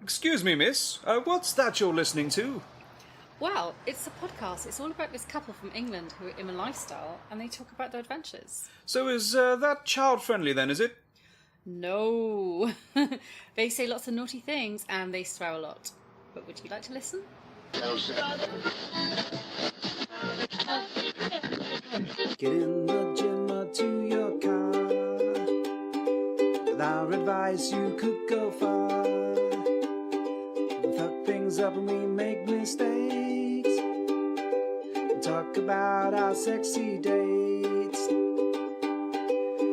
Excuse me, miss. What's that you're listening to? Well, it's a podcast. It's all about this couple from England who are in a lifestyle and they talk about their adventures. So is that child-friendly then, is it? No. They say lots of naughty things and they swear a lot. But would you like to listen? Get in the gym or to your car. With our advice you could go far. We fuck things up and we make mistakes. We talk about our sexy dates.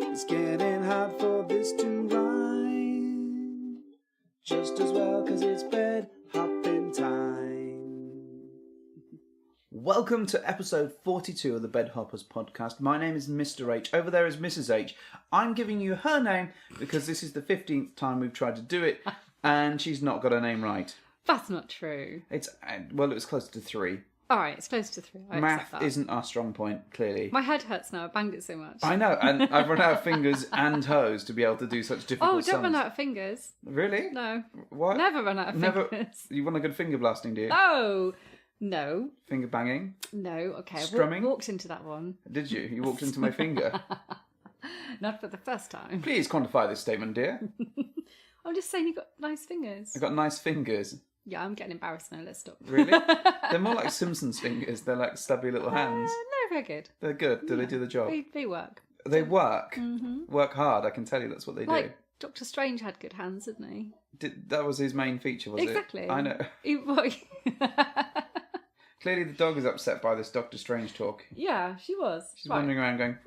It's getting hard for this to rhyme. Just as well 'cause it's bed hopping time. Welcome to episode 42 of the Bed Hoppers podcast. My name is Mr. H. Over there is Mrs. H. I'm giving you her name because this is the 15th time we've tried to do it and she's not got her name right. That's not true. It was close to 3. All right, it's close to 3. I Math accept that. isn't our strong point, clearly. My head hurts now. I banged it so much. I know, and I've run out of fingers and toes to be able to do such difficult Oh, don't sums. run out of fingers. Really? No. What? Never run out of fingers. You want a good finger blasting, do you? Oh, no. Finger banging? No, okay. Strumming? I walked into that one. Did you? You walked into my finger. Not for the first time. Please quantify this statement, dear. I'm just saying you've got nice fingers. I've got nice fingers. Yeah, I'm getting embarrassed now. Let's stop. Really? They're more like Simpsons fingers. They're like stubby little hands. No, very good. They're good. Do they do the job? They work. They work. Mm-hmm. Work hard, I can tell you that's what they do. Like Doctor Strange had good hands, didn't he? That was his main feature, was Exactly. it? I know. Clearly the dog is upset by this Doctor Strange talk. Yeah, she was. She's wandering around going,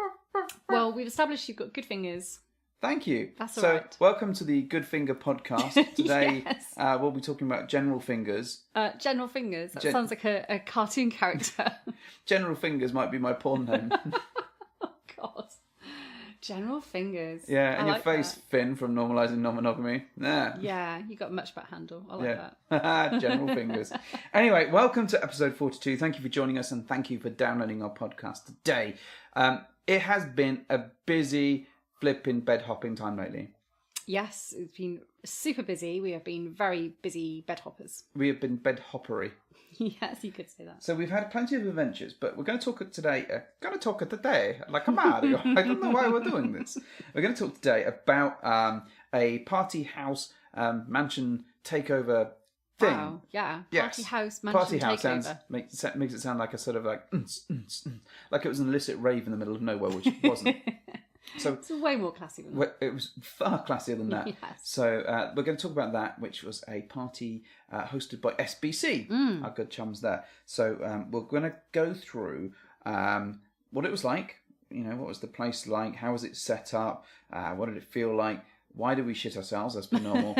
Well, we've established you've got good fingers. thank you. That's so, all right. welcome to the Good Finger podcast. Today, Yes. we'll be talking about General Fingers. General Fingers. That sounds like a cartoon character. General Fingers might be my porn name. Oh, God. General Fingers. Yeah, and I your like face, that. Finn, from normalising non-monogamy. Nah. Yeah, you got a much better handle. I like that. Yeah. General Fingers. Anyway, welcome to episode 42. Thank you for joining us and thank you for downloading our podcast today. It has been a busy flipping bed hopping time lately. Yes, it's been super busy. We have been very busy bed hoppers. We have been bed hoppery. Yes, you could say that. So we've had plenty of adventures, but we're going to talk today, like a Mario. I don't know why we're doing this. We're going to talk today about a party house mansion takeover thing. Wow, yeah. Yes. Party house, mansion Party house takeover. makes it sound like a sort of like like it was an illicit rave in the middle of nowhere, which it wasn't. So It's way more classy than that. it was far classier than that. Yes. So we're going to talk about that, which was a party hosted by SBC, our good chums there. So we're going to go through what it was like. You know, what was the place like? How was it set up? What did it feel like? Why did we shit ourselves as per normal?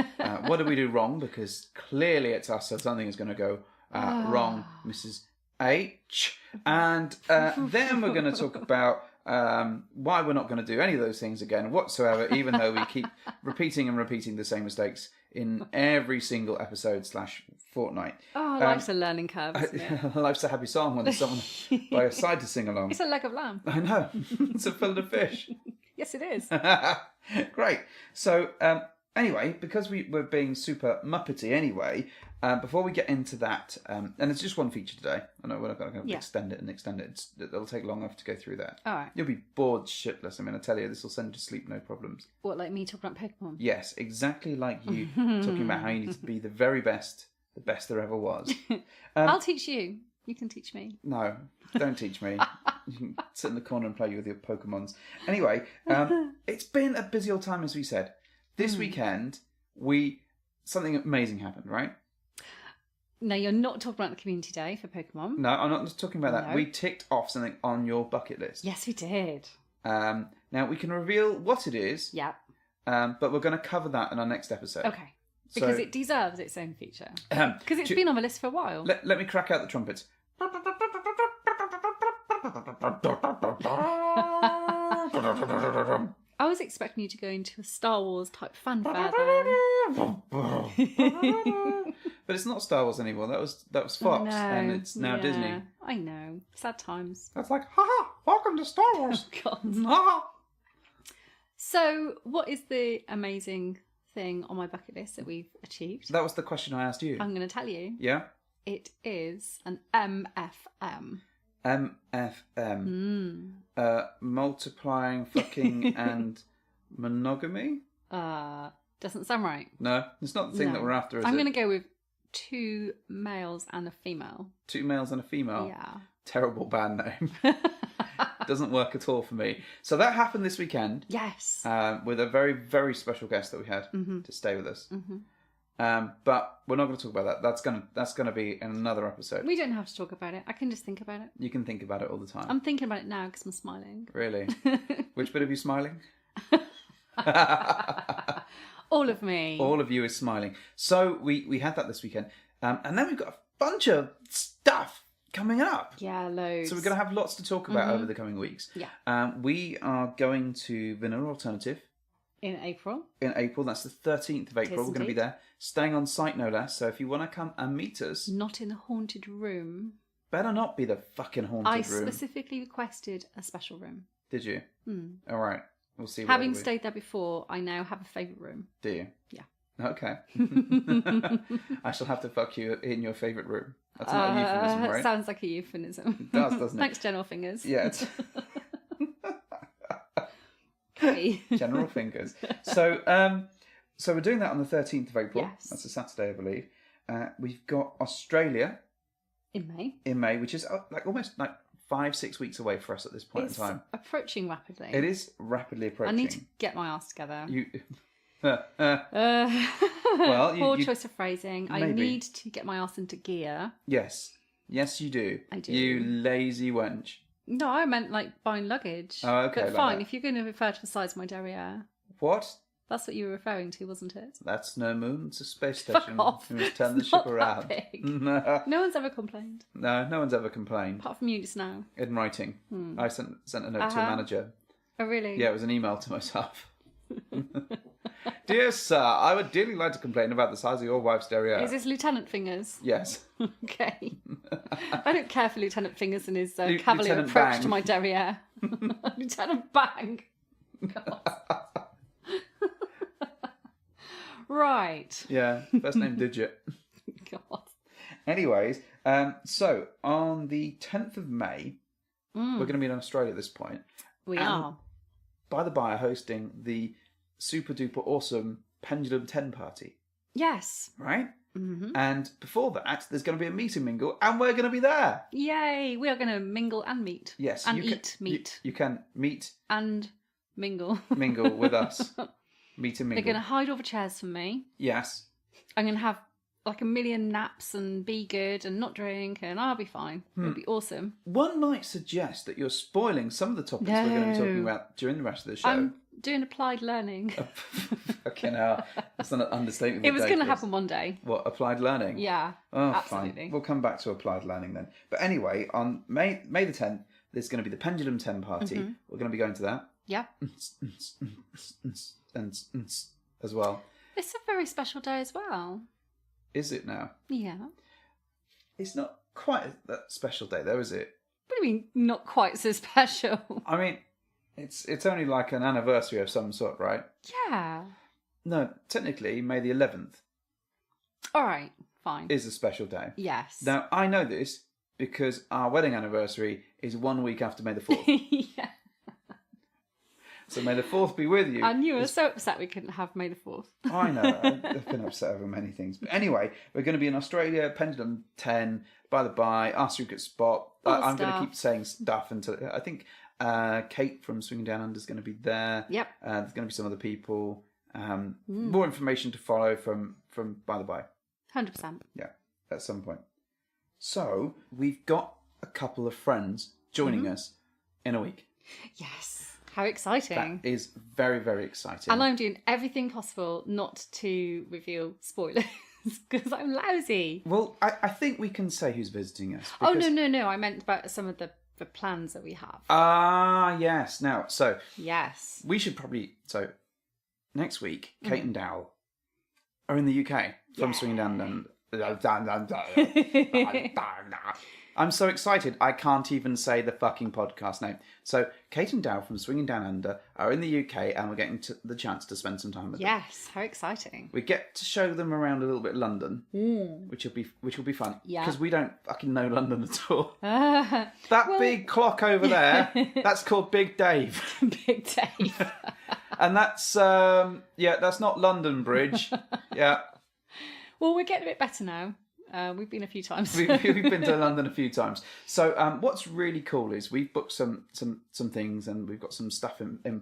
What did we do wrong? Because clearly it's us, so something is going to go wrong, Mrs. H. And then we're going to talk about why we're not going to do any of those things again whatsoever, even though we keep repeating the same mistakes in every single episode / fortnight. Oh, life's a learning curve, isn't it? Life's a happy song when there's someone by your side to sing along. It's a leg of lamb. I know. It's a fillet of fish. Yes, it is. Great. So, anyway, because we're being super muppety anyway, before we get into that, and it's just one feature today. I know we're not going to extend it. It'll take long enough to go through that. All right. You'll be bored shitless. I mean, I tell you, this will send you to sleep, no problems. What, like me talking about Pokemon? Yes, exactly like you talking about how you need to be the very best, the best there ever was. I'll teach you. You can teach me. No, don't teach me. You can sit in the corner and play with your Pokemons. Anyway, it's been a busy old time, as we said. This weekend, something amazing happened, right? No, you're not talking about the community day for Pokemon. No, I'm not just talking about that. No. We ticked off something on your bucket list. Yes, we did. Now, we can reveal what it is, Yeah. but we're going to cover that in our next episode. Okay. Because So- it deserves its own feature. Ahem. Because it's been on the list for a while. Let me crack out the trumpets. I was expecting you to go into a Star Wars type fanfare there. But it's not Star Wars anymore. That was Fox, No, and it's now yeah, Disney. I know. Sad times. That's like, haha, welcome to Star Wars. God. Haha. So, what is the amazing thing on my bucket list that we've achieved. That was the question I asked you. I'm going to tell you. Yeah? It is an MFM. MFM. Multiplying, fucking, and monogamy? Doesn't sound right. No, it's not the thing that we're after, is I'm it? going to go with 2 males and a female. 2 males and a female? Yeah. Terrible band name. Doesn't work at all for me. So that happened this weekend. Yes. With a very, very special guest that we had to stay with us. But we're not going to talk about that. That's gonna be in another episode. We don't have to talk about it. I can just think about it. You can think about it all the time. I'm thinking about it now because I'm smiling. Really? Which bit of you smiling? All of me. All of you is smiling. So we had that this weekend. And then we've got a bunch of stuff coming up. Yeah, loads. So we're going to have lots to talk about over the coming weeks. Yeah. We are going to Vanilla Alternative. In April. In April. That's the 13th of April. Is We're going to be indeed. there. Staying on site, no less. So if you want to come and meet us, Not in the haunted room. better not be the fucking haunted I room. specifically requested a special room. Did you? All right. We'll see. Having what we- stayed there before, I now have a favourite room. Do you? Yeah. Okay. I shall have to fuck you in your favourite room. That's not a euphemism, right? Sounds like a euphemism. It does, doesn't it? Thanks, General Fingers. Yeah. It's... Okay. General Fingers. So we're doing that on the 13th of April. Yes. That's a Saturday, I believe. We've got Australia In May. in May, which is almost 5-6 weeks away for us at this point It's in time. approaching rapidly. It is rapidly I approaching. need to get my ass together. You. Poor you- choice of phrasing. I Maybe. need to get my ass into gear. Yes, you do. I do. You lazy wench. No, I meant like buying luggage. Oh, okay, But like fine, that. if you're going to refer to the size of my derriere, What? that's what you were referring to, wasn't it? That's no moon. It's a space Fuck station. off. We must turn the It's ship not that around. big. No, No one's ever complained, no one's ever complained apart from you just now. in writing. I sent a note to a Uh-huh. manager. Oh, really? Yeah, it was an email to myself. Dear sir, I would dearly like to complain about the size of your wife's derriere. Is this Lieutenant Fingers? Yes. Okay. I don't care for Lieutenant Fingers and his cavalier Lieutenant approach Bang. to my derriere. Lieutenant Bang. God. Right. Yeah, first name digit. God. Anyways, so on the 10th of May, we're going to be in Australia at this point. We And are. By the by, are hosting the super duper awesome Pendulum 10 party, Yes. right? Mm-hmm. And before that, there's going to be a meet and mingle, and we're going to be there. Yay. We are going to mingle and meet. Yes. And you can- eat meat. You can meet, And mingle. mingle with us. Meet and mingle. They're going to hide all the chairs from me. Yes. I'm going to have like a million naps and be good and not drink and I'll be fine. It'll be awesome. One might suggest that you're spoiling some of the topics we're going to be talking No. about during the rest of the show. I'm doing applied learning. Fucking hell. That's an understatement. It was going to ridiculous. happen one day. What, applied learning? Yeah, Oh, absolutely. fine. We'll come back to applied learning then. But anyway, on May the 10th, there's going to be the Pendulum 10 party. Mm-hmm. We're going to be going to that. Yeah. And as well. It's a very special day as well. Is it now? Yeah. It's not quite that special day though, is it? What do you mean not quite so special? I mean, it's only like an anniversary of some sort, right? Yeah. No, technically, May the 11th All right, fine. is a special day. Yes. Now, I know this because our wedding anniversary is 1 week after May the 4th. Yeah. So May the 4th be with you. And you were so upset we couldn't have May the 4th. I know, I've been upset over many things. But anyway, we're going to be in Australia, Pendulum 10, by the by, our secret spot. All I'm going to stuff. keep saying stuff until, I think Kate from Swinging Down Under is going to be there. Yep. There's going to be some other people. More information to follow from by the by. 100%. Yeah, at some point. So, we've got a couple of friends joining us in a week. Yes. How exciting. That is very, very exciting. And I'm doing everything possible not to reveal spoilers because I'm lousy. Well, I think we can say who's visiting us. Oh, because- no. I meant about some of the plans that we have. Ah, yes. Now, so Yes. we should probably... So, next week, Kate and Dal are in the UK from Swinging Down I'm so excited, I can't even say the fucking podcast name. So, Kate and Dal from Swinging Down Under are in the UK, and we're getting the chance to spend some time with them. Yes, how exciting. We get to show them around a little bit of London, which will be fun. Yeah. Because we don't fucking know London at all. Big clock over there, that's called Big Dave. Big Dave. And that's not London Bridge. Yeah. Well, we're getting a bit better now. We've been a few times. We've been to London a few times. So what's really cool is we've booked some things, and we've got some stuff in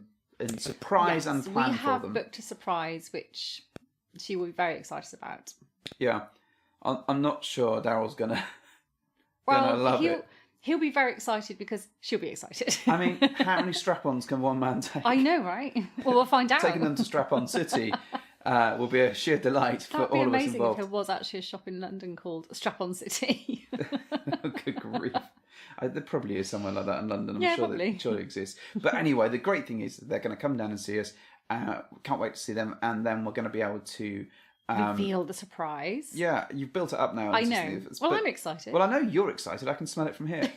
surprise and plan for them. We have booked a surprise, which she will be very excited about. Yeah. I'm not sure Daryl's gonna love it. He'll be very excited because she'll be excited. I mean, how many strap-ons can one man take? I know, right? Well, we'll find out. Taking them to Strap-on City will be a sheer delight for all of us involved. That'd be amazing if there was actually a shop in London called Strap-on City. Good grief. There probably is somewhere like that in London. I'm sure it exists. But anyway, the great thing is that they're going to come down and see us. Can't wait to see them. And then we're going to be able to... reveal the surprise. Yeah, you've built it up now. I know. I'm excited. Well, I know you're excited. I can smell it from here.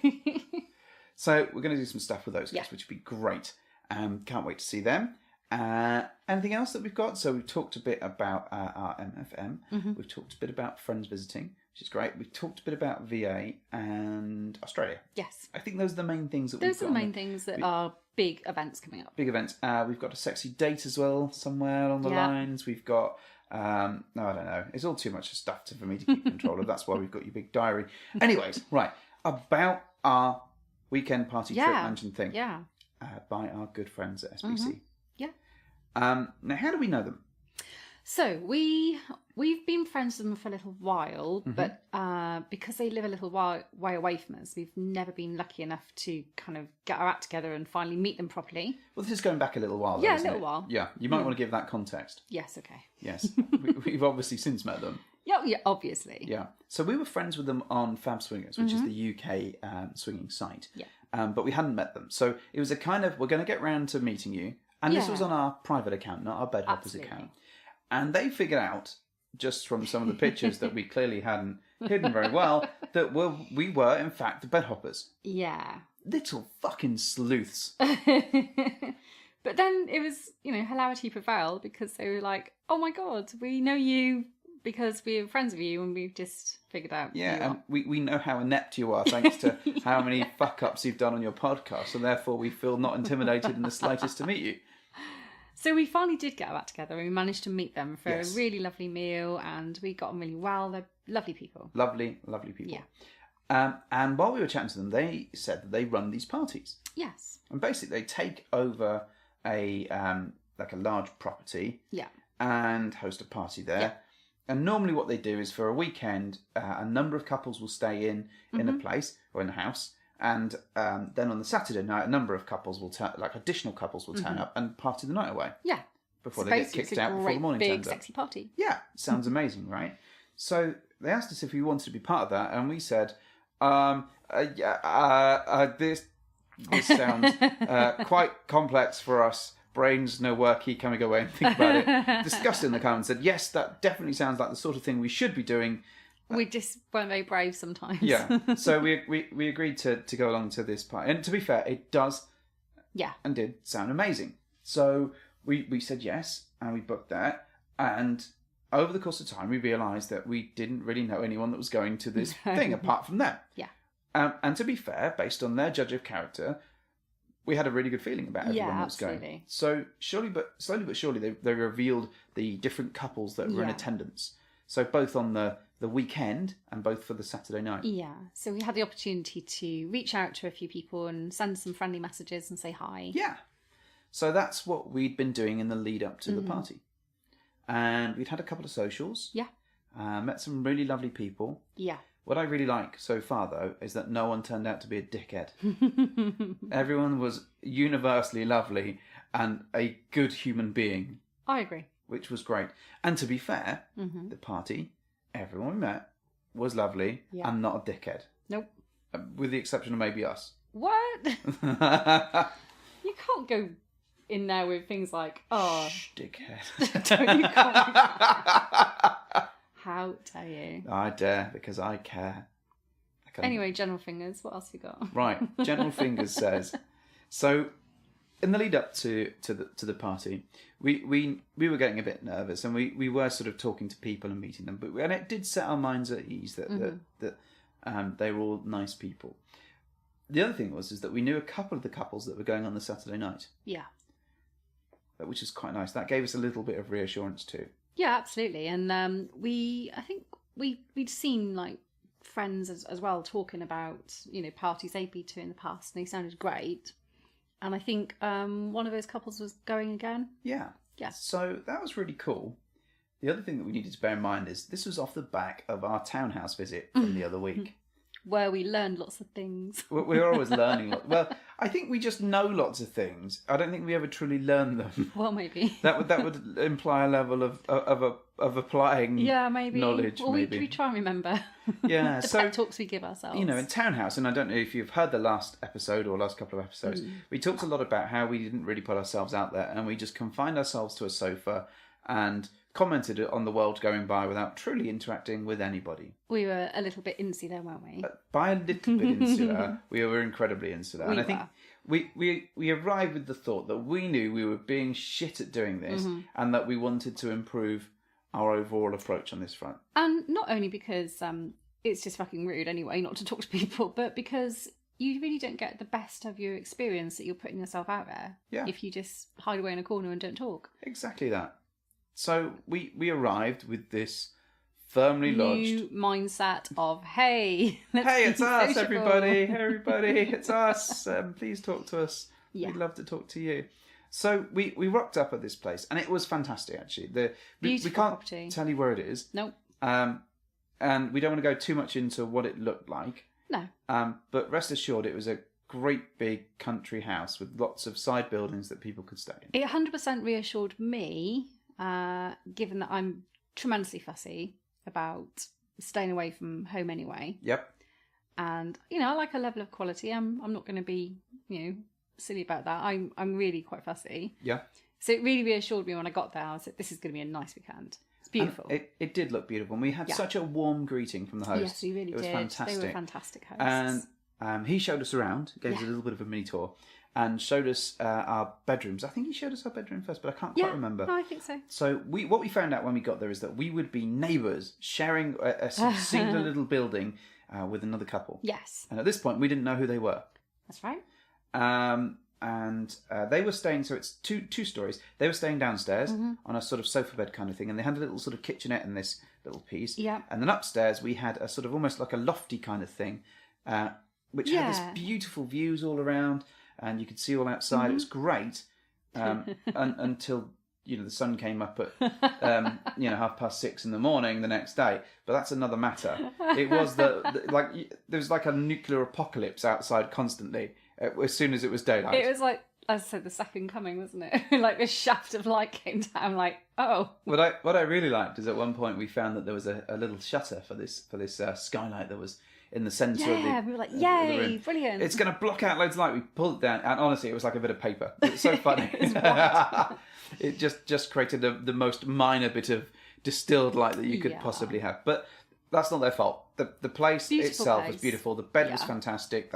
So we're going to do some stuff with those guys, which would be great. Can't wait to see them. Anything else that we've got? So we've talked a bit about our MFM. Mm-hmm. We've talked a bit about friends visiting, which is great. We've talked a bit about VA and Australia. Yes. I think those are the main things that we've got. Those are the main things that are big events coming up. Big events. We've got a sexy date as well somewhere along the lines. We've got... no, I don't know. It's all too much stuff for me to keep control of. That's why we've got your big diary. Anyways, right. About our weekend party trip mansion thing. Yeah. By our good friends at SBC. Mm-hmm. Yeah. Now, how do we know them? So we've been friends with them for a little while, but because they live a little way away from us, we've never been lucky enough to kind of get our act together and finally meet them properly. Well, this is going back a little while, though, yeah, isn't a little while. Yeah, you might want to give that context. Yes, okay. Yes, we've obviously since met them. Yeah, obviously. Yeah, so we were friends with them on Fab Swingers, which is the UK swinging site. Yeah. But we hadn't met them, so it was a kind of, we're going to get round to meeting you, and this was on our private account, not our Bed Hoppers account. And they figured out, just from some of the pictures that we clearly hadn't hidden very well, that we were, in fact, the Bed Hoppers. Yeah. Little fucking sleuths. But then it was, hilarity prevailed because they were like, oh my God, we know you because we're friends with you and we've just figured out. Yeah, and we know how inept you are thanks to how many fuck-ups you've done on your podcast, and therefore we feel not intimidated in the slightest to meet you. So we finally did get our act together and we managed to meet them for a really lovely meal, and we got on really well. They're lovely people. Lovely, lovely people. Yeah. And while we were chatting to them, they said that they run these parties. Yes. And basically they take over a large property and host a party there. Yeah. And normally what they do is for a weekend, a number of couples will stay in a place or in a house. And then on the Saturday night, a number of couples will additional couples will turn up and party the night away. Yeah. Before they get kicked out before the morning turns up. Big sexy party. Yeah, sounds amazing, right? So they asked us if we wanted to be part of that, and we said, this sounds quite complex for us. Brains no worky. Can we go away and think about it? Discussed it in the car and said, yes, that definitely sounds like the sort of thing we should be doing. We just weren't very brave sometimes. Yeah. So we agreed to go along to this part. And to be fair, it does and did sound amazing. So we said yes, and we booked that. And over the course of time, we realised that we didn't really know anyone that was going to this thing apart from them. Yeah. And to be fair, based on their judge of character, we had a really good feeling about everyone that was going. So slowly but surely, they revealed the different couples that were in attendance. So both on the weekend and both for the Saturday night. Yeah, so we had the opportunity to reach out to a few people and send some friendly messages and say hi. Yeah. So that's what we'd been doing in the lead up to the party. And we'd had a couple of socials. Yeah. Met some really lovely people. Yeah. What I really like so far, though, is that no one turned out to be a dickhead. Everyone was universally lovely and a good human being. I agree. Which was great. And to be fair, the party, everyone we met was lovely and not a dickhead. Nope. With the exception of maybe us. What? You can't go in there with things like, oh... Shh, dickhead. You can't. How dare you? I dare, because I care. Anyway, General Fingers, what else have you got? Right, General Fingers says, so in the lead up to the party, we were getting a bit nervous, and we were sort of talking to people and meeting them, and it did set our minds at ease that they were all nice people. The other thing is that we knew a couple of the couples that were going on the Saturday night. Yeah. Which is quite nice. That gave us a little bit of reassurance too. Yeah, absolutely. And I think we'd seen like friends as well talking about, parties they'd been to in the past, and they sounded great. And I think one of those couples was going again. Yeah. Yeah. So that was really cool. The other thing that we needed to bear in mind is this was off the back of our townhouse visit from the other week. Where we learned lots of things. We're always learning lots. Well, I think we just know lots of things. I don't think we ever truly learn them. Well, maybe. That would imply a level of applying knowledge, well, maybe. We try and remember. Yeah, the so pep talks we give ourselves. In Townhouse, and I don't know if you've heard the last episode or last couple of episodes, we talked a lot about how we didn't really put ourselves out there, and we just confined ourselves to a sofa and commented on the world going by without truly interacting with anybody. We were a little bit insular there, weren't we? By a little bit insular, we were incredibly insular. And I think we arrived with the thought that we knew we were being shit at doing this, and that we wanted to improve our overall approach on this front. And not only because it's just fucking rude anyway not to talk to people, but because you really don't get the best of your experience that you're putting yourself out there if you just hide away in a corner and don't talk. Exactly that. So we arrived with this firmly lodged new mindset of, hey, it's us, everybody. Hey, everybody, it's us. Please talk to us. Yeah. We'd love to talk to you. So we rocked up at this place, and it was fantastic, actually. We can't property. Tell you where it is. Nope. And we don't want to go too much into what it looked like. No. But rest assured, it was a great big country house with lots of side buildings that people could stay in. It 100% reassured me, given that I'm tremendously fussy about staying away from home anyway. Yep. And, I like a level of quality. I'm not going to be, silly about that. I'm really quite fussy. Yeah. So it really reassured me when I got there. I said, this is going to be a nice weekend. It's beautiful. And it did look beautiful. And we had such a warm greeting from the host. Yes, we really did. It was fantastic. They were fantastic hosts. And he showed us around, gave us a little bit of a mini tour, and showed us our bedrooms. I think he showed us our bedroom first, but I can't quite remember. No, I think so. So what we found out when we got there is that we would be neighbours sharing a single little building with another couple. Yes. And at this point, we didn't know who they were. That's right. And they were staying, so it's two stories. They were staying downstairs on a sort of sofa bed kind of thing, and they had a little sort of kitchenette in this little piece. Yeah. And then upstairs, we had a sort of almost like a lofty kind of thing, which had this beautiful views all around, and you could see all outside. It was great until the sun came up at 6:30 in the morning the next day. But that's another matter. It was there was like a nuclear apocalypse outside constantly as soon as it was daylight. It was like, as I said, the second coming, wasn't it? Like a shaft of light came down. Like, oh. What I really liked is at one point we found that there was a little shutter for this skylight that was in the centre of the Yeah, we were like, yay, brilliant. It's going to block out loads of light. We pulled it down, and honestly, it was like a bit of paper. It's so funny. It just created the most minor bit of distilled light that you could possibly have. But that's not their fault. The place Beautiful itself place. was beautiful. The bed was fantastic.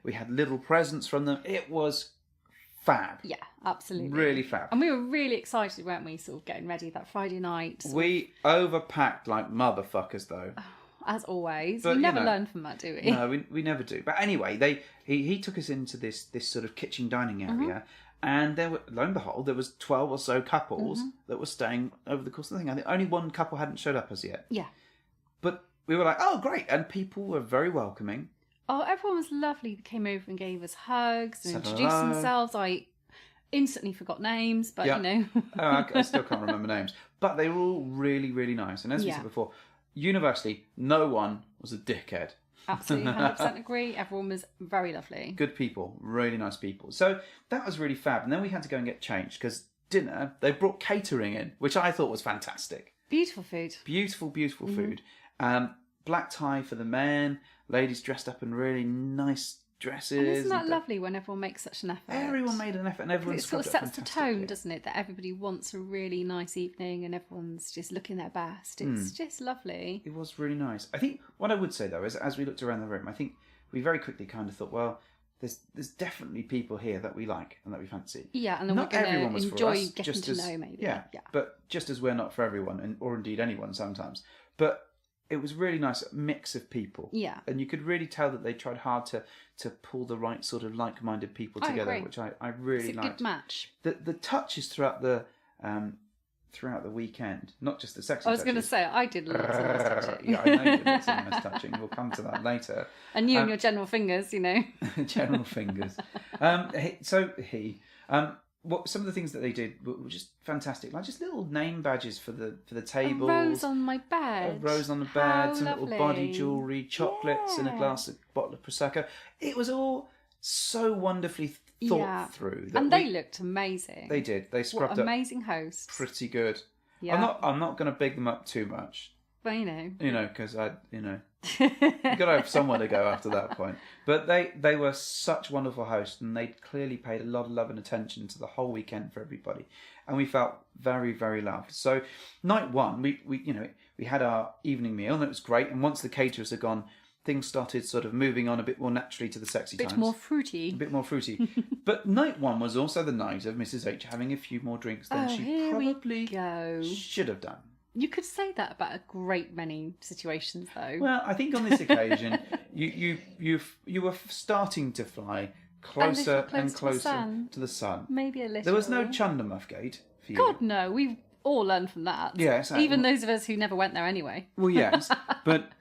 We had little presents from them. It was fab. Yeah, absolutely. Really fab. And we were really excited, weren't we, sort of getting ready that Friday night. We overpacked like motherfuckers, though. As always. But, we never learn from that, do we? No, we never do. But anyway, he took us into this sort of kitchen dining area, and there were, lo and behold, there was 12 or so couples that were staying over the course of the thing. I think only one couple hadn't showed up as yet. Yeah. But we were like, oh, great. And people were very welcoming. Oh, everyone was lovely. They came over and gave us hugs and Said introduced hello. themselves. I instantly forgot names, but I still can't remember names. But they were all really, really nice. And as we said before, universally, no one was a dickhead. Absolutely, 100% agree. Everyone was very lovely. Good people, really nice people. So that was really fab. And then we had to go and get changed because dinner, they brought catering in, which I thought was fantastic. Beautiful food. Beautiful, beautiful food. Black tie for the men, ladies dressed up in really nice dresses. And isn't that lovely when everyone makes such an effort? Everyone made an effort, and everyone it sort of sets the tone, doesn't it? That everybody wants a really nice evening, and everyone's just looking their best. It's just lovely. It was really nice. I think what I would say though is, as we looked around the room, I think we very quickly kind of thought, well, there's definitely people here that we like and that we fancy. Yeah, and then not we're going everyone was to for enjoy us, getting to know, maybe. Yeah, but just as we're not for everyone, or indeed anyone sometimes. But it was really nice mix of people. Yeah. And you could really tell that they tried hard to pull the right sort of like-minded people together, agree. which I really liked. It's a good match. The touches throughout the weekend, not just the sexy I was going to say, I did lots of nice touching. Yeah, I know you did some nice touching. We'll come to that later. And you and your general fingers, General fingers. What some of the things that they did were just fantastic, like just little name badges for the tables. A rose on my bed. A rose on the bed. How some lovely. Little body jewellery, chocolates, and a bottle of prosecco. It was all so wonderfully thought through. And they looked amazing. They did. They scrubbed what amazing hosts. Pretty good. Yeah. I'm not going to big them up too much. But because you've got to have somewhere to go after that point. But they were such wonderful hosts, and they clearly paid a lot of love and attention to the whole weekend for everybody, and we felt very, very loved. So night one, we had our evening meal, and it was great. And once the caterers had gone, things started sort of moving on a bit more naturally to the sexy times. A bit more fruity. But night one was also the night of Mrs. H having a few more drinks than she probably should have done. You could say that about a great many situations, though. Well, I think on this occasion, you were starting to fly closer and closer to the sun. Maybe a little. There was no Chundermuffgate for you. God, no. We've all learned from that. Yes, even those of us who never went there anyway. Well, yes, but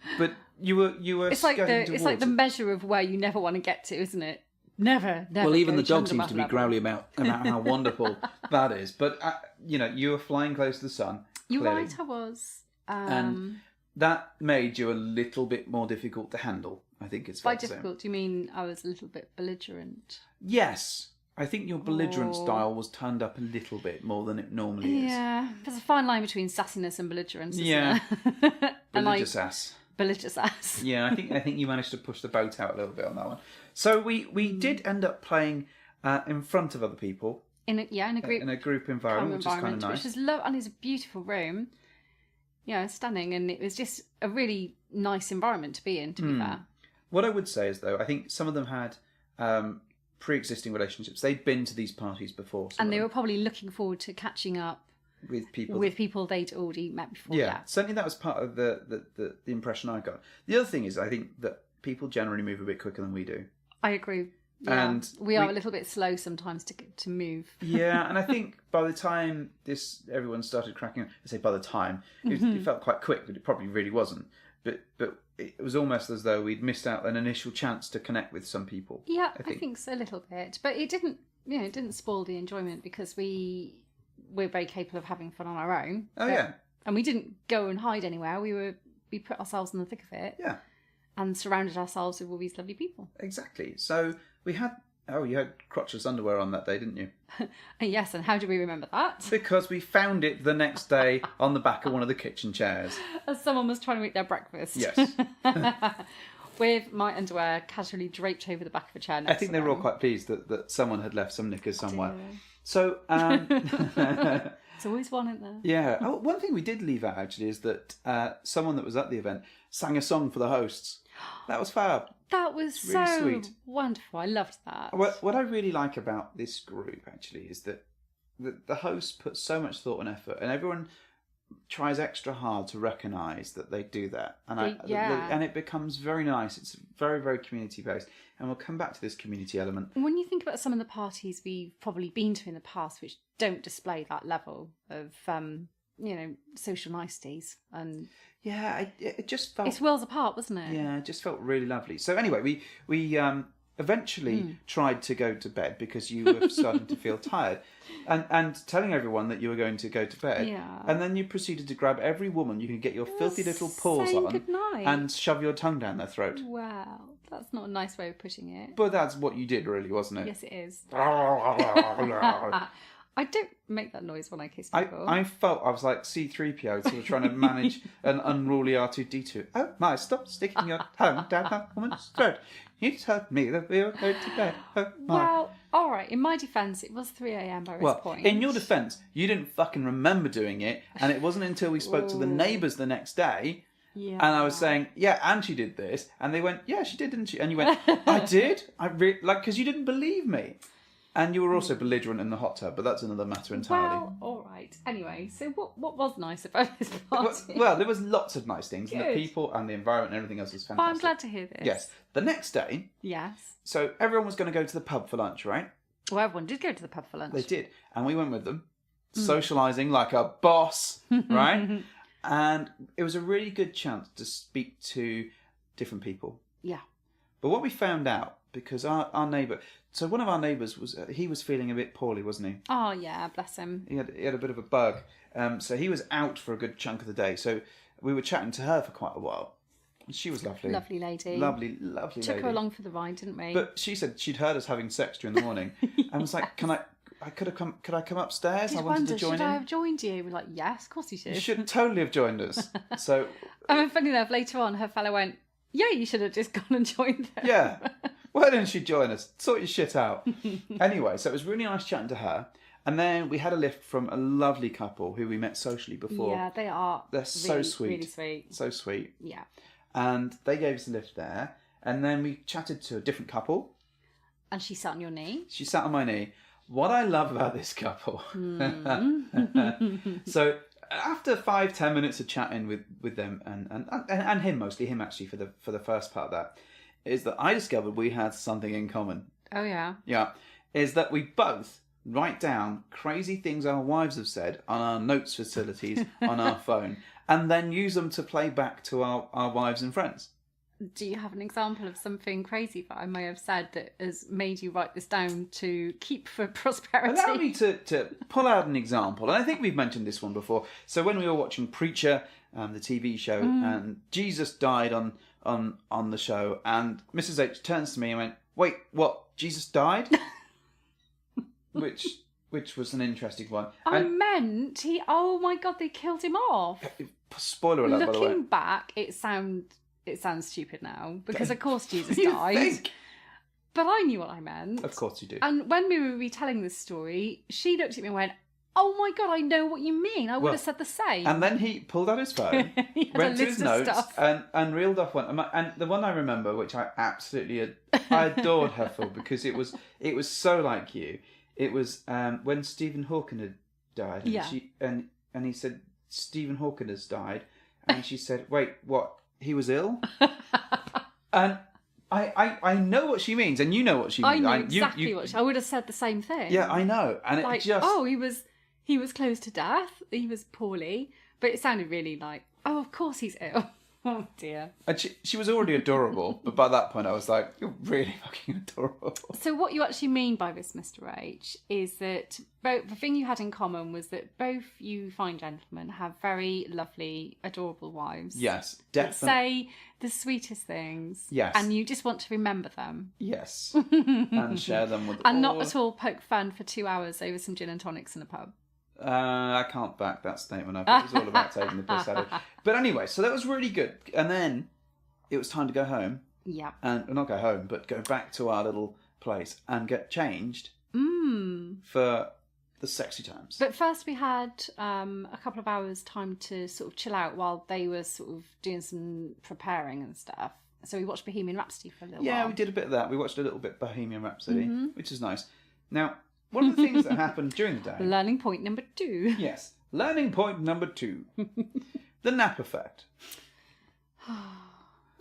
you were. It's like the measure of where you never want to get to, isn't it? Never. Well, even the dog seems to be growly about how wonderful that is. But you were flying close to the sun. You're right, I was. And that made you a little bit more difficult to handle, I think it's fair to say. By difficult, do you mean I was a little bit belligerent? Yes. I think your belligerent style was turned up a little bit more than it normally is. Yeah. There's a fine line between sassiness and belligerence, isn't there? Religious ass. Religious ass. Yeah, I think you managed to push the boat out a little bit on that one. So we did end up playing in front of other people. In a group environment, which is kind of nice. Which is and it's a beautiful room. Yeah, stunning, and it was just a really nice environment to be in. To be fair, what I would say is though, I think some of them had pre-existing relationships. They'd been to these parties before, and they were probably looking forward to catching up with people they'd already met before. Yeah, certainly that was part of the impression I got. The other thing is, I think that people generally move a bit quicker than we do. I agree. Yeah. And we are a little bit slow sometimes to move. Yeah, and I think by the time everyone started cracking, I say by the time, it felt quite quick, but it probably really wasn't. But it was almost as though we'd missed out an initial chance to connect with some people. Yeah, I think so, a little bit. But it didn't spoil the enjoyment because we're very capable of having fun on our own. Oh, yeah. And we didn't go and hide anywhere. We put ourselves in the thick of it. Yeah. And surrounded ourselves with all these lovely people. Exactly. So we had... Oh, you had crotchless underwear on that day, didn't you? Yes, and how do we remember that? Because we found it the next day on the back of one of the kitchen chairs. As someone was trying to eat their breakfast. Yes. With my underwear casually draped over the back of a chair next I think they were all quite pleased that someone had left some knickers somewhere. Dear. So... There's always one in there. Yeah. Oh, one thing we did leave out, actually, is that someone that was at the event sang a song for the hosts. That was fab. That was really so sweet. Wonderful. I loved that. What I really like about this group, actually, is that the hosts put so much thought and effort, and everyone tries extra hard to recognise that they do that. And and it becomes very nice. It's very, very community-based. And we'll come back to this community element. When you think about some of the parties we've probably been to in the past, which don't display that level of, social niceties and... Yeah, it just felt... It's worlds apart, wasn't it? Yeah, it just felt really lovely. So anyway, we eventually tried to go to bed because you were starting to feel tired and telling everyone that you were going to go to bed. Yeah. And then you proceeded to grab every woman you can get your filthy little paws on goodnight. And shove your tongue down their throat. Wow, that's not a nice way of putting it. But that's what you did, really, wasn't it? Yes, it is. I don't make that noise when I kiss I people. I was like C-3PO, sort of trying to manage an unruly R2-D2. Oh my, stop sticking your tongue down that woman's throat. You told me that we were going to bed. Oh my. Well, all right. In my defence, it was 3 a.m. by this point. In your defence, you didn't fucking remember doing it, and it wasn't until we spoke to the neighbours the next day, and I was saying, yeah, and she did this, and they went, yeah, she did, didn't she? And you went, I did? Because you didn't believe me. And you were also belligerent in the hot tub, but that's another matter entirely. Well, all right. Anyway, so what was nice about this party? Well, there was lots of nice things, and the people and the environment and everything else was fantastic. Well, I'm glad to hear this. Yes. The next day... Yes. So everyone was going to go to the pub for lunch, right? Well, everyone did go to the pub for lunch. They did. And we went with them, socialising like a boss, right? And it was a really good chance to speak to different people. Yeah. But what we found out, because our neighbour... So one of our neighbours, he was feeling a bit poorly, wasn't he? Oh, yeah, bless him. He had a bit of a bug. So he was out for a good chunk of the day. So we were chatting to her for quite a while. She was lovely. Lovely lady. Lovely lady. Took her along for the ride, didn't we? But she said she'd heard us having sex during the morning. And was like, could I come upstairs? I wanted to join in. Should I have joined you? We're like, yes, of course you should. You should totally have joined us. So... I mean, funny enough, later on, her fellow went, yeah, you should have just gone and joined them. Yeah. Why didn't she join us? Sort your shit out. Anyway, so it was really nice chatting to her. And then we had a lift from a lovely couple who we met socially before. Yeah, they are. They're so sweet. Really sweet. So sweet. Yeah. And they gave us a lift there. And then we chatted to a different couple. And she sat on your knee. She sat on my knee. What I love about this couple... So after 5-10 minutes of chatting with them and him, mostly him actually for the first part of that, is that I discovered we had something in common. Oh, yeah. Yeah. Is that we both write down crazy things our wives have said on our notes facilities on our phone and then use them to play back to our wives and friends. Do you have an example of something crazy that I may have said that has made you write this down to keep for prosperity? Allow me to pull out an example. And I think we've mentioned this one before. So when we were watching Preacher, the TV show, and Jesus died on the show, and Mrs. H turns to me and went, wait, what? Jesus died? which was an interesting one. I meant oh my God, they killed him off. Spoiler alert, by the way. Looking back, it sounds stupid now, because of course Jesus died. Think? But I knew what I meant. Of course you do. And when we were retelling this story, she looked at me and went, oh my God, I know what you mean. I would have said the same. And then he pulled out his phone, went to his notes, and reeled off one. And the one I remember, which I absolutely I adored her for, because it was so like you. It was when Stephen Hawking had died, and yeah. and he said, Stephen Hawking has died, and she said, wait, what? He was ill? And I know what she means, and you know what she means. I knew exactly what I would have said the same thing. Yeah, I know. And like, it just... oh, he was close to death. He was poorly. But it sounded really like, oh, of course he's ill. Oh, dear. And she was already adorable, but by that point I was like, you're really fucking adorable. So what you actually mean by this, Mr. H, is that the thing you had in common was that both you fine gentlemen have very lovely, adorable wives. Yes, That definitely. say the sweetest things. Yes. And you just want to remember them. Yes. And share them with And not at all poke fun for 2 hours over some gin and tonics in a pub. I can't back that statement up. It was all about taking the piss out of it. But anyway, so that was really good. And then it was time to go home. Yeah. And not go home, but go back to our little place and get changed for the sexy times. But first we had a couple of hours time to sort of chill out while they were sort of doing some preparing and stuff. So we watched Bohemian Rhapsody for a little while. Yeah, we did a bit of that. We watched a little bit of Bohemian Rhapsody, which is nice. Now, one of the things that happened during the day... Learning point number 2. Yes. Learning point number 2. The nap effect.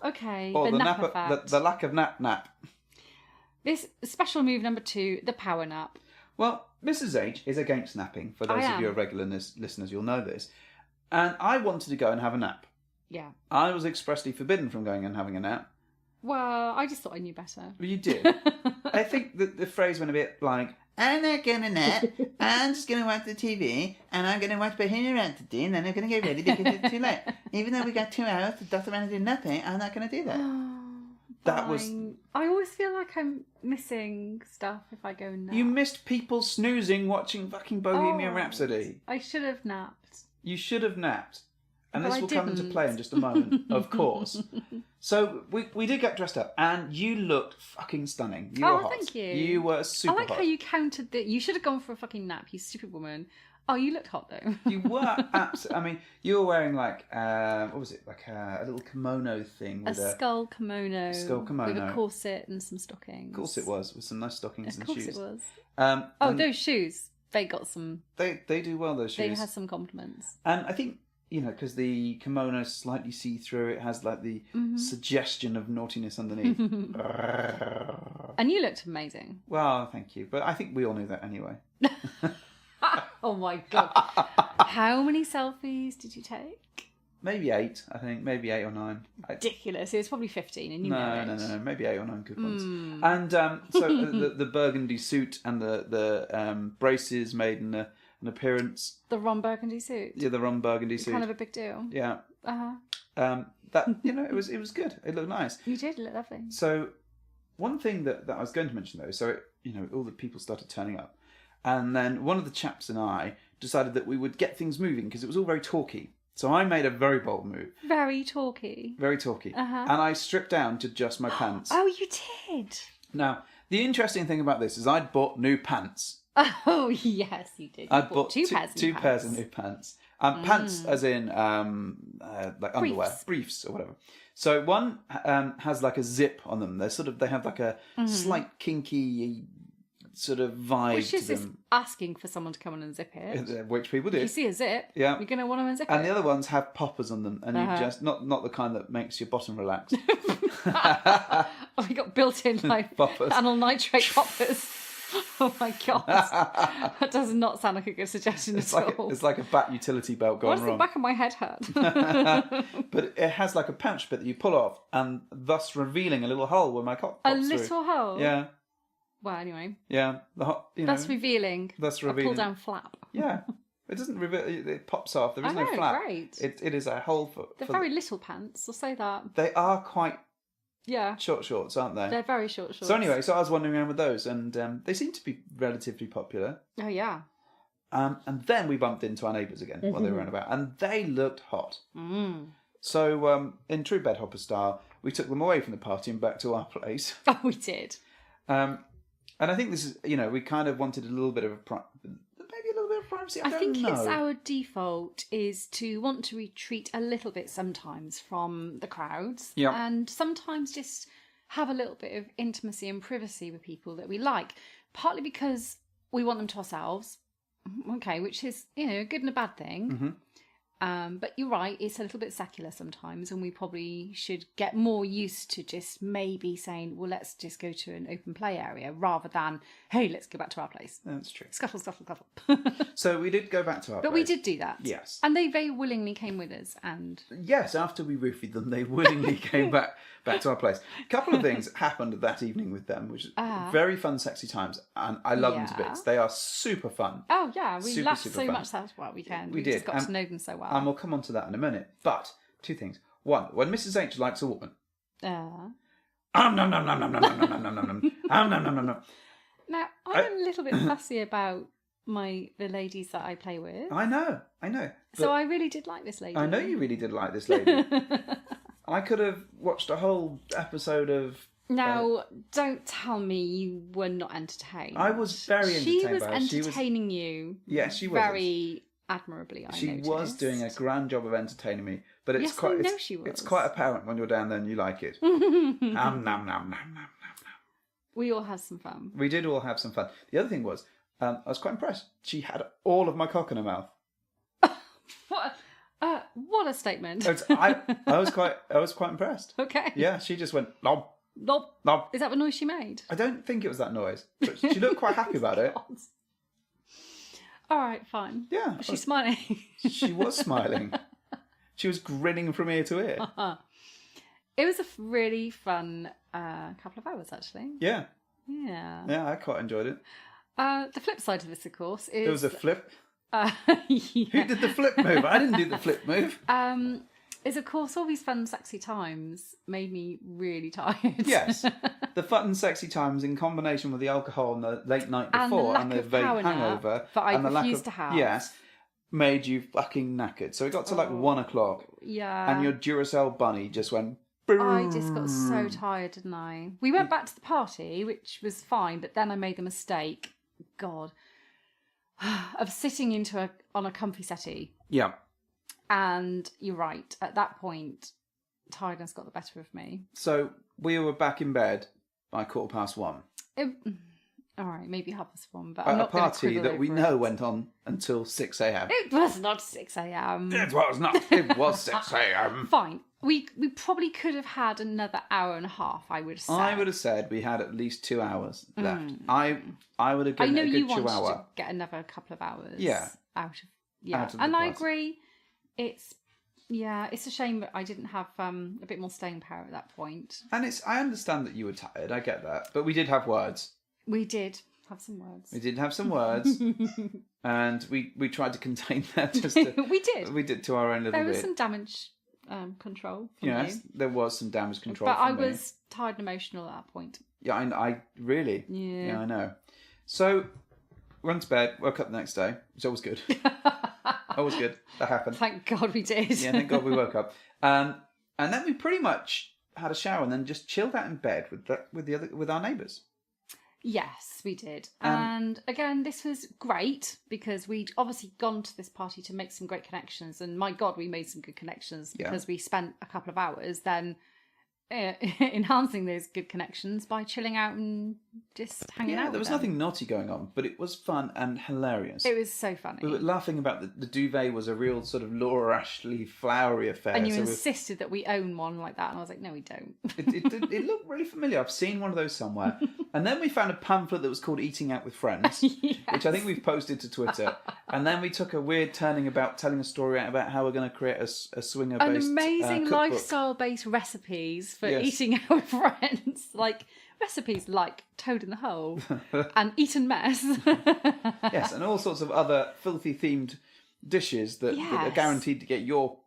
Okay, or the nap effect. The lack of nap. This special move number 2, the power nap. Well, Mrs. H is against napping. For those of you who are regular listeners, you'll know this. And I wanted to go and have a nap. Yeah. I was expressly forbidden from going and having a nap. Well, I just thought I knew better. Well, you did. I think that the phrase went a bit like, I'm not going to nap, I'm just going to watch the TV, and I'm going to watch Bohemian Rhapsody, and then I'm going to get ready because it's too late. Even though we got 2 hours to dust around and do nothing, I'm not going to do that. That was... I always feel like I'm missing stuff if I go nap. You missed people snoozing watching fucking Bohemian Rhapsody. I should have napped. You should have napped. And But this I will come into didn't. play in just a moment, of course. So we did get dressed up, and you looked fucking stunning. You were hot. Thank you. You were super I like hot. how you counted that. You should have gone for a fucking nap, you stupid woman. Oh, you looked hot though. You were absolutely... I mean, you were wearing like, what was it? Like a little kimono thing. With a skull kimono. With a corset and some stockings. Of course it was, with some nice stockings and shoes. Of course it was. And those shoes. They got some... They do well, those shoes. They had some compliments. And I think... because the kimono is slightly see-through, it has like the suggestion of naughtiness underneath. And you looked amazing. Well, thank you. But I think we all knew that anyway. Oh my God. How many selfies did you take? Maybe 8, I think. Maybe 8 or 9. Ridiculous. It was probably 15 and you know it. No. Maybe 8 or 9 good ones. And so the burgundy suit and the braces made an appearance. The Ron Burgundy suit. Yeah, the Ron Burgundy suit. Kind of a big deal. Yeah. Uh-huh. That it was good. It looked nice. You did look lovely. So one thing that I was going to mention though, so all the people started turning up, and then one of the chaps and I decided that we would get things moving because it was all very talky. So I made a very bold move. Very talky. Very talky. Uh-huh. And I stripped down to just my pants. Oh, you did. Now the interesting thing about this is I'd bought new pants. Oh yes, you did. I bought two pairs pairs of new pants. Pants as in like underwear, briefs or whatever. So one has like a zip on them. They have like a slight kinky sort of vibe Which is to just them. asking for someone to come on and zip it. Which people do. If you see a zip, yeah, you're going to want to unzip it. And the other ones have poppers on them, and you just not the kind that makes your bottom relax. Oh, we got built-in like Poppers. anal nitrate poppers. Oh my God. That does not sound like a good suggestion at all. It's like a back utility belt gone Why does wrong. the back of my head hurt? But it has like a pouch bit that you pull off, and thus revealing a little hole where my cock pops through. little hole? Yeah. Well, anyway. Yeah. That's revealing. That's revealing. A pull-down flap. Yeah. It doesn't reveal. It pops off. There is no flap. Great. It is a hole for... They're very little pants, I'll say that. They are quite... Yeah. Short shorts, aren't they? They're very short shorts. So anyway, I was wandering around with those, and they seem to be relatively popular. Oh, yeah. And then we bumped into our neighbours again while they were around about, and they looked hot. Mm. So in true bedhopper style, we took them away from the party and back to our place. Oh, we did. And I think this is, we kind of wanted a little bit of maybe a little bit of privacy. I think don't know. it's our default is to want to retreat a little bit sometimes from the crowds. Yep. And sometimes just have a little bit of intimacy and privacy with people that we like. Partly because we want them to ourselves. Okay, which is, a good and a bad thing. Mm-hmm. But you're right, it's a little bit secular sometimes, and we probably should get more used to just maybe saying, well, let's just go to an open play area rather than, hey, let's go back to our place. That's true. Scuttle, scuttle, scuttle. So we did go back to our place. But we did do that. Yes. And they very willingly came with us. And yes, after we roofied them, they willingly came back to our place. A couple of things happened that evening with them, which is very fun, sexy times, and I love them to bits. They are super fun. Oh, yeah, we super, laughed super so fun. much that weekend. We just did. got to know them so well. And we'll come on to that in a minute. But, two things. One, when Mrs. H likes a woman... nom nom nom nom nom nom nom nom nom nom nom nom nom. Now, I'm a little bit fussy about the ladies that I play with. I know. So I really did like this lady. I know you really did like this lady. I could have watched a whole episode of... Now, don't tell me you were not entertained. I was very entertained by her. She was entertaining you. Yeah, she was. Very admirably, I noticed. Was doing a grand job of entertaining me. But it's I know she was. It's quite apparent when you're down there and you like it. Nom, nom, nom, nom, nom. We all had some fun. We did all have some fun. The other thing was, I was quite impressed. She had all of my cock in her mouth. What a statement! I was quite impressed. Okay. Yeah, she just went nom nom nom. Is that the noise she made? I don't think it was that noise, but she looked quite happy about it. All right, fine. Yeah. Was she smiling? She was smiling. She was grinning from ear to ear. It was a really fun couple of hours, actually. Yeah. Yeah. Yeah, I quite enjoyed it. The flip side of this, of course, is... There was a flip. Yeah. Who did the flip move? I didn't do the flip move. is, of course, all these fun, sexy times made me really tired. Yes. The fun and sexy times in combination with the alcohol and the late night before and the vague hangover that I and the lack refused of to have. Yes, made you fucking knackered. So it got to like 1 o'clock. Yeah. And your Duracell bunny just went boom. I just got so tired, didn't I? We went back to the party, which was fine, but then I made the mistake, God, of sitting on a comfy settee. Yeah. And you're right, at that point, tiredness got the better of me. So we were back in bed by 1:15. All right, maybe 1:30, but At I'm not a party that we over know it. went on until 6 a.m. It was not 6 a.m. It was not. It was 6 a.m. Fine. We probably could have had another hour and a half, I would have said. I would have said we had at least 2 hours left. I would have given it a good you wanted chihuahua. to get another couple of hours. Yeah. Out of the party. I agree. It's a shame that I didn't have a bit more staying power at that point. And I understand that you were tired. I get that, but we did have words. We did have some words. We did have some words, and we tried to contain that. Just to, we did. We did to our own little bit. There was some damage control. From Yes, you. there was some damage control. But from I me. was tired and emotional at that point. Yeah, I really. Yeah. I know. So went to bed. Woke up the next day. It was always good. Always good. That happened. Thank God we did. Yeah, thank God we woke up. And then we pretty much had a shower and then just chilled out in bed with our neighbours. Yes, we did. And again, this was great because we'd obviously gone to this party to make some great connections. And my God, we made some good connections because we spent a couple of hours then enhancing those good connections by chilling out and just hanging out. There was nothing naughty going on, but it was fun and hilarious. It was so funny. We were laughing about the duvet was a real sort of Laura Ashley flowery affair. And you insisted that we own one like that, and I was like, no, we don't. It looked really familiar. I've seen one of those somewhere. And then we found a pamphlet that was called Eating Out with Friends, Yes. which I think we've posted to Twitter. And then we took a weird turning about telling a story about how we're going to create a swinger-based amazing cookbook. lifestyle-based recipes for Yes. eating out with friends. Like recipes like Toad in the Hole and Eton Mess. Yes, and all sorts of other filthy-themed dishes that are guaranteed to get your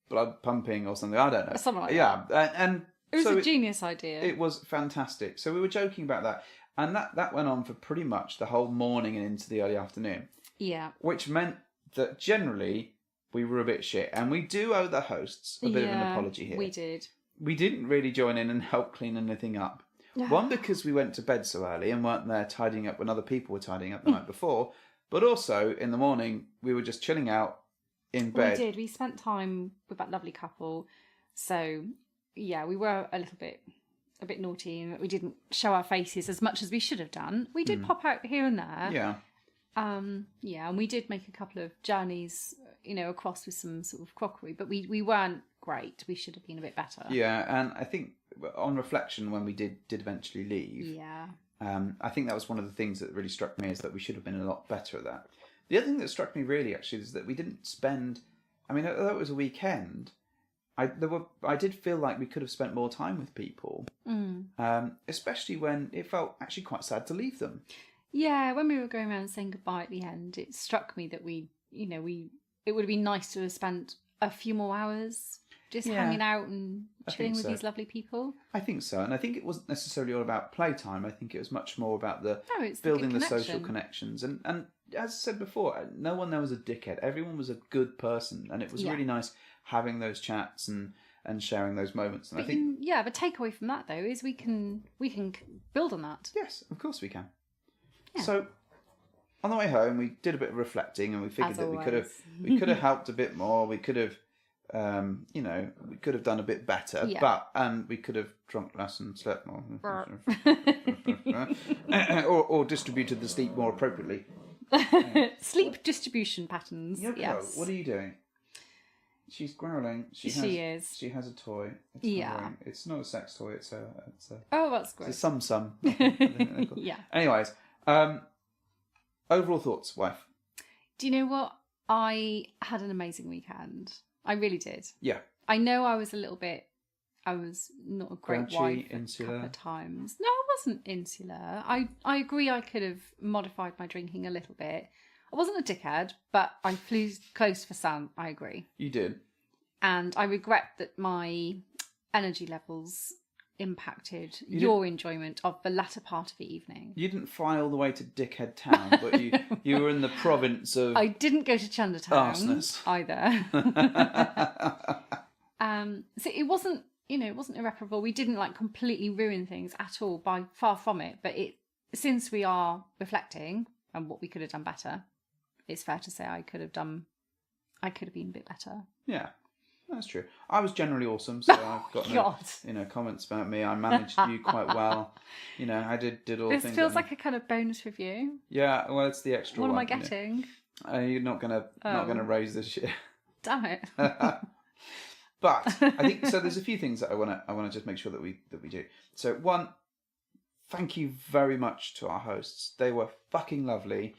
blood pumping or something. I don't know. Something like that. Yeah, and it was so a genius idea. It was fantastic. So we were joking about that. And that went on for pretty much the whole morning and into the early afternoon. Yeah. Which meant that generally we were a bit shit. And we do owe the hosts a bit of an apology here. We did. We didn't really join in and help clean anything up. One, because we went to bed so early and weren't there tidying up when other people were tidying up the night before. But also, in the morning, we were just chilling out in bed. We did. We spent time with that lovely couple. So, yeah, we were a bit naughty and we didn't show our faces as much as we should have done. We did pop out here and there. Yeah. And we did make a couple of journeys, across with some sort of crockery, but we weren't great. We should have been a bit better. Yeah, and I think on reflection, when we did eventually leave, I think that was one of the things that really struck me is that we should have been a lot better at that. The other thing that struck me really actually is that we didn't spend. I mean, although it was a weekend, I did feel like we could have spent more time with people, especially when it felt actually quite sad to leave them. Yeah, when we were going around saying goodbye at the end, it struck me that it would have been nice to have spent a few more hours just hanging out and chilling with these lovely people. I think so, and I think it wasn't necessarily all about playtime. I think it was much more about it's building the social connections. And as I said before, no one there was a dickhead. Everyone was a good person, and it was really nice having those chats and sharing those moments. And I think the takeaway from that though is we can build on that. Yes, of course we can. Yeah. So on the way home, we did a bit of reflecting, and we figured that we could have helped a bit more. We could have, we could have done a bit better, and we could have drunk less and slept more, or distributed the sleep more appropriately. Sleep distribution patterns. Yoko, yes. What are you doing? She's growling. She is. She has a toy. It's growling. It's not a sex toy. It's a. Oh, that's great. It's a sum. Yeah. Anyways, overall thoughts, wife. Do you know what? I had an amazing weekend. I really did. Yeah. I know I was not a great Grouchy, wife insular. a couple of times. No, I wasn't insular. I agree I could have modified my drinking a little bit. I wasn't a dickhead, but I flew close for Sam. I agree. You did. And I regret that my energy levels impacted your enjoyment of the latter part of the evening. You didn't fly all the way to Dickhead Town, but you were in the province of... I didn't go to Chandlertown arseness. either. So it wasn't, it wasn't irreparable. We didn't completely ruin things at all, by far from it. But since we are reflecting on what we could have done better, it's fair to say I could have been a bit better. Yeah. That's true. I was generally awesome, so I've got no, comments about me. I managed you quite well. I did all the things. This feels like a kind of bonus review. Yeah, well, it's the extra one. What am I getting? You're not gonna raise this year. Damn it. But I think so. There's a few things that I wanna just make sure that we do. So one, thank you very much to our hosts. They were fucking lovely,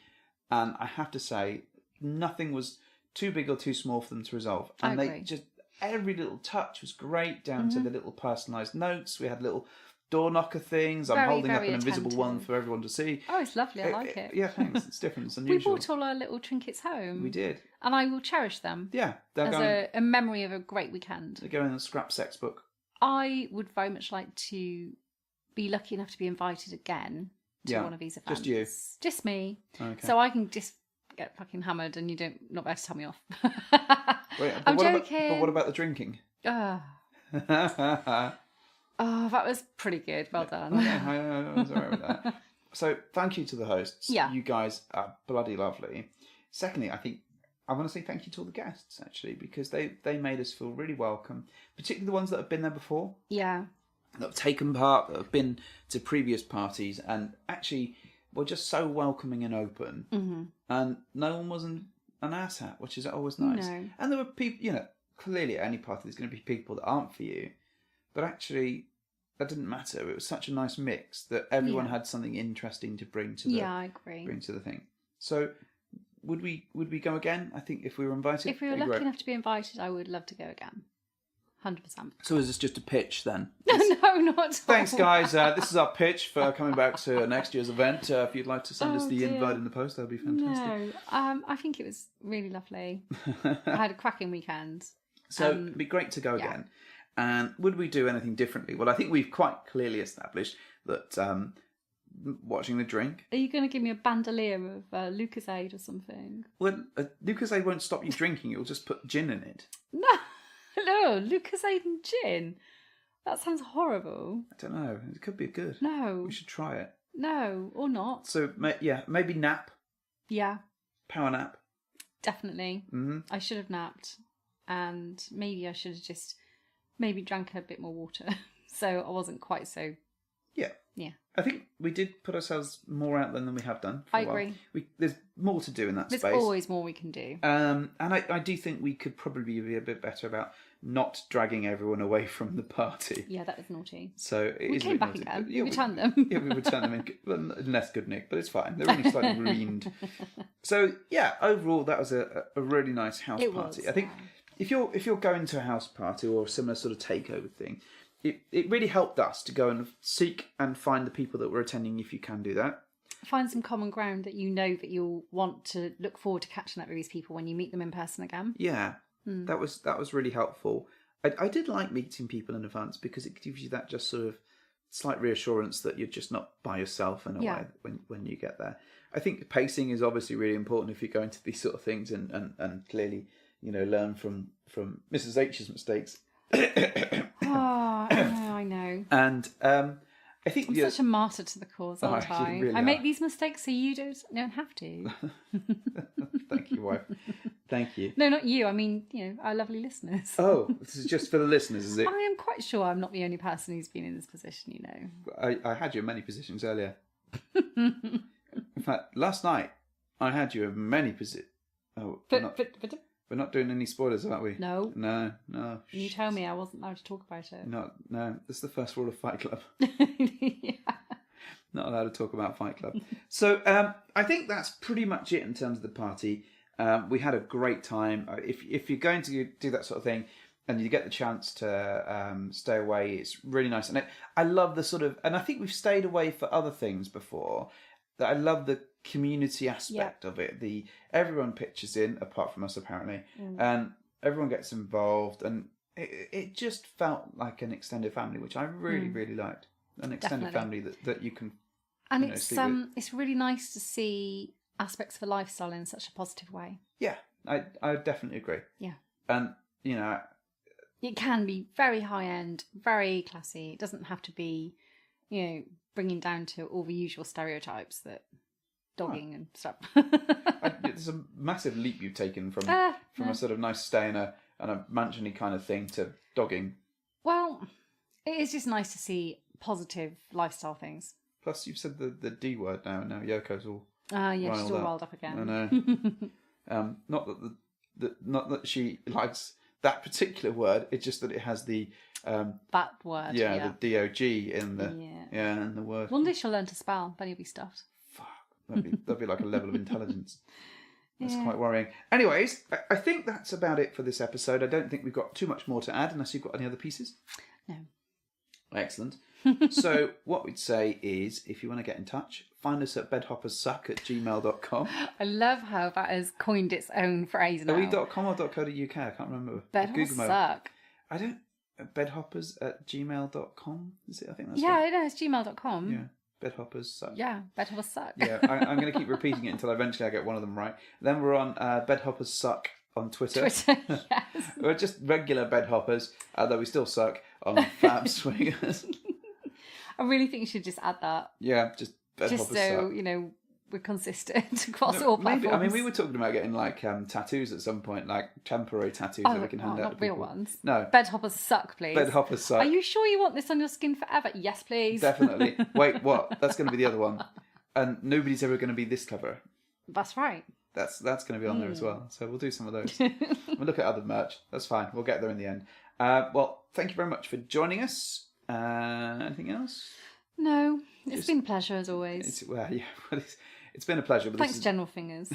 and I have to say, nothing was too big or too small for them to resolve. And they just. Every little touch was great, down to the little personalised notes. We had little door knocker things. I'm holding up an invisible one for everyone to see. Oh, it's lovely. I like it. Yeah, thanks. It's different. It's unusual. We bought all our little trinkets home. We did. And I will cherish them. Yeah. As a memory of a great weekend. They go in the scrap sex book. I would very much like to be lucky enough to be invited again to one of these events. Just you? Just me. Okay. So I can just get fucking hammered and you not be able to tell me off. Wait, I'm joking. But what about the drinking? Oh, that was pretty good. Well done. I was alright with that. So thank you to the hosts. Yeah. You guys are bloody lovely. Secondly, I think I want to say thank you to all the guests, actually, because they made us feel really welcome, particularly the ones that have been there before. Yeah. That have taken part, that have been to previous parties, and actually were just so welcoming and open. Mm-hmm. And no one was an asshat, which is always nice. No. And there were people, clearly at any party there's going to be people that aren't for you. But actually, that didn't matter. It was such a nice mix that everyone had something interesting to bring to the I agree. Bring to the thing. So would we go again? I think if we were invited. If we were lucky enough to be invited, I would love to go again. 100%. So is this just a pitch then? No, not at all. Thanks, guys. This is our pitch for coming back to next year's event. If you'd like to send us the invite in the post, that would be fantastic. No, I think it was really lovely. I had a cracking weekend. So it'd be great to go again. And would we do anything differently? Well, I think we've quite clearly established that watching the drink. Are you going to give me a bandolier of Lucozade or something? Well, Lucozade won't stop you drinking. You'll just put gin in it. No, Lucozade and gin. That sounds horrible. I don't know. It could be good. No. We should try it. No, or not. So, maybe nap. Yeah. Power nap. Definitely. Mm-hmm. I should have napped. And maybe I should have just drank a bit more water. So I wasn't quite so... Yeah. Yeah. I think we did put ourselves more out than we have done for a while. I agree. There's more to do in that space. There's always more we can do. And I do think we could probably be a bit better about not dragging everyone away from the party. Yeah, that was naughty. So we came back again. We returned them. Yeah, we returned them in less good nick, but it's fine. They're only slightly greened. So yeah, overall that was a really nice house party. I think if you're going to a house party or a similar sort of takeover thing, it really helped us to go and seek and find the people that were attending if you can do that. Find some common ground that that you'll want to look forward to catching up with these people when you meet them in person again. Yeah, that was really helpful. I did like meeting people in advance because it gives you that just sort of slight reassurance that you're just not by yourself in a way when you get there. I think pacing is obviously really important if you're going to these sort of things and clearly, learn from Mrs. H's mistakes. I know. And I think I'm such a martyr to the cause, aren't I? Really I make these mistakes so you don't have to. Thank you, wife. Thank you. No, not you. I mean, our lovely listeners. Oh, this is just for the listeners, is it? I am quite sure I'm not the only person who's been in this position, I had you in many positions earlier. In fact, last night I had you in many positions. Oh, we're not doing any spoilers, aren't we? No. No. You tell me I wasn't allowed to talk about it. No. This is the first rule of Fight Club. Yeah. Not allowed to talk about Fight Club. So I think that's pretty much it in terms of the party. We had a great time. If you're going to do that sort of thing and you get the chance to stay away, it's really nice. And I love the sort of... And I think we've stayed away for other things before. That I love the community aspect of it. Everyone pitches in, apart from us apparently, and everyone gets involved, and it just felt like an extended family, which I really, really liked. An extended family that you can, and it's really nice to see aspects of a lifestyle in such a positive way. Yeah, I definitely agree. Yeah, and you know, it can be very high end, very classy. It doesn't have to be, you know, bringing down to all the usual stereotypes that dogging and stuff. It's a massive leap you've taken from a sort of nice stay in a mansiony kind of thing to dogging. Well, it is just nice to see positive lifestyle things. Plus, you've said the D word now, and now Yoko's all yeah, she's all riled up again. I know. Not that she likes that particular word. It's just that it has the that word. Yeah, the DOG in the in the word. One day she'll learn to spell. Then you'll be stuffed. Fuck, that'd be like a level of intelligence. That's quite worrying. Anyways, I think that's about it for this episode. I don't think we've got too much more to add, unless you've got any other pieces. No. Excellent. So what we'd say is, if you want to get in touch, find us at bedhopperssuck@gmail.com. I love how that has coined its own phrase now. Are we .com or .co.uk? I can't remember. Bedhopperssuck. I don't... bedhoppers@gmail.com? Is it? I think that's right. right. Yeah, it's gmail.com. Yeah. Bedhopperssuck. Yeah, bedhopperssuck. Yeah, I'm going to keep repeating it until eventually I get one of them right. Then we're on bedhopperssuck on Twitter. Yes. We're just regular bedhoppers, though we still suck on Fab Swingers. I really think you should just add that. Yeah, just bedhoppers just so, suck. you know, we're consistent across all platforms. Maybe, I mean, we were talking about getting like tattoos at some point, like temporary tattoos that we can hand out to real people. ones. No. Bedhoppers suck, please. Bedhoppers suck. Are you sure you want this on your skin forever? Yes, please. Definitely. Wait, what? That's going to be the other one. And nobody's ever going to be this clever. That's right. That's going to be on there as well. So we'll do some of those. We'll look at other merch. That's fine. We'll get there in the end. Well, thank you very much for joining us. Anything else? No. It's been a pleasure as always. It's been a pleasure. But thanks, General Fingers.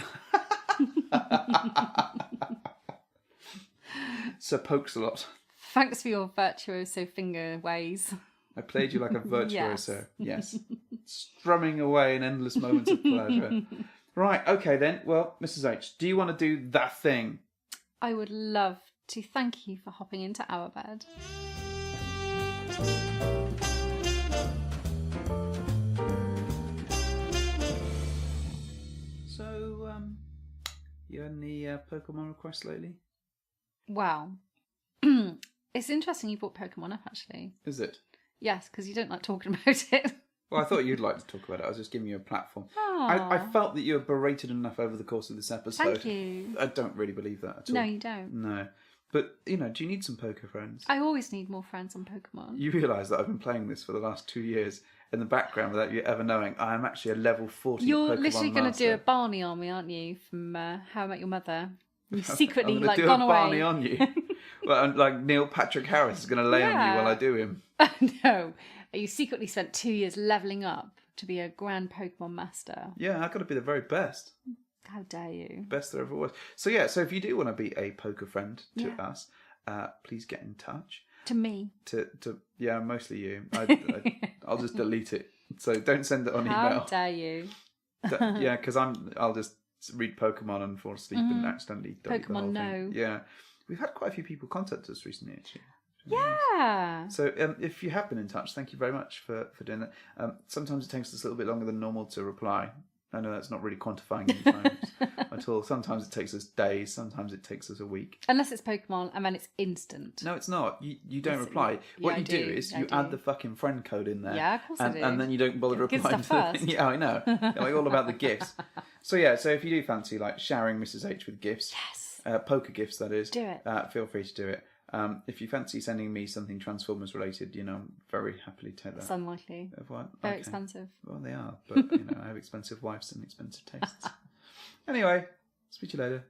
Sir Pokes-a-lot. Thanks for your virtuoso finger ways. I played you like a virtuoso. Yes. Strumming away in endless moments of pleasure. Right, okay then. Well, Mrs. H, do you want to do that thing? I would love to thank you for hopping into our bed. So, you had any Pokemon requests lately? Wow. It's interesting you brought Pokemon up, actually. Is it? Yes, because you don't like talking about it. Well, I thought you'd like to talk about it. I was just giving you a platform. Aww. I felt that you were berated enough over the course of this episode. Thank you. I don't really believe that at all. No, you don't. No. But, you know, do you need some poker friends? I always need more friends on Pokemon. You realise that I've been playing this for the last 2 years in the background without you ever knowing I am actually a level 40 You're Pokemon literally going to do a master. Barney on me, aren't you, from How I Met Your Mother? You secretly, I'm like, do gone a away. Barney on you. Well, and, like Neil Patrick Harris is going to lay on you while I do him. No. You secretly spent 2 years levelling up to be a grand Pokemon master. Yeah, I've got to be the very best. How dare you? Best there ever was. So yeah, so if you do want to be a poker friend to us, please get in touch. To me. To yeah, mostly you. I'll just delete it. So don't send it on email. How dare you? Yeah, because I'll just read Pokemon and fall asleep and accidentally delete the whole Pokemon thing. no. Yeah, we've had quite a few people contact us recently actually. Yeah. So if you have been in touch, thank you very much for doing that. Sometimes it takes us a little bit longer than normal to reply. I know that's not really quantifying any times at all. Sometimes it takes us days. Sometimes it takes us a week. Unless it's Pokemon and then it's instant. No, it's not. You don't Yes, reply. What I you do is you add the fucking friend code in there. Yeah, of course I do. And then you don't bother Good replying to stuff the first. thing. Yeah, I know. You're like all about the gifts. So yeah, so if you do fancy like showering Mrs. H with gifts, Yes. poker gifts that is, Do it. Feel free to do it. If you fancy sending me something Transformers related, you know, I'm very happily take that. It's unlikely. What? Very Okay. expensive. Well, they are, but you know, I have expensive wives and expensive tastes. Anyway, speak to you later.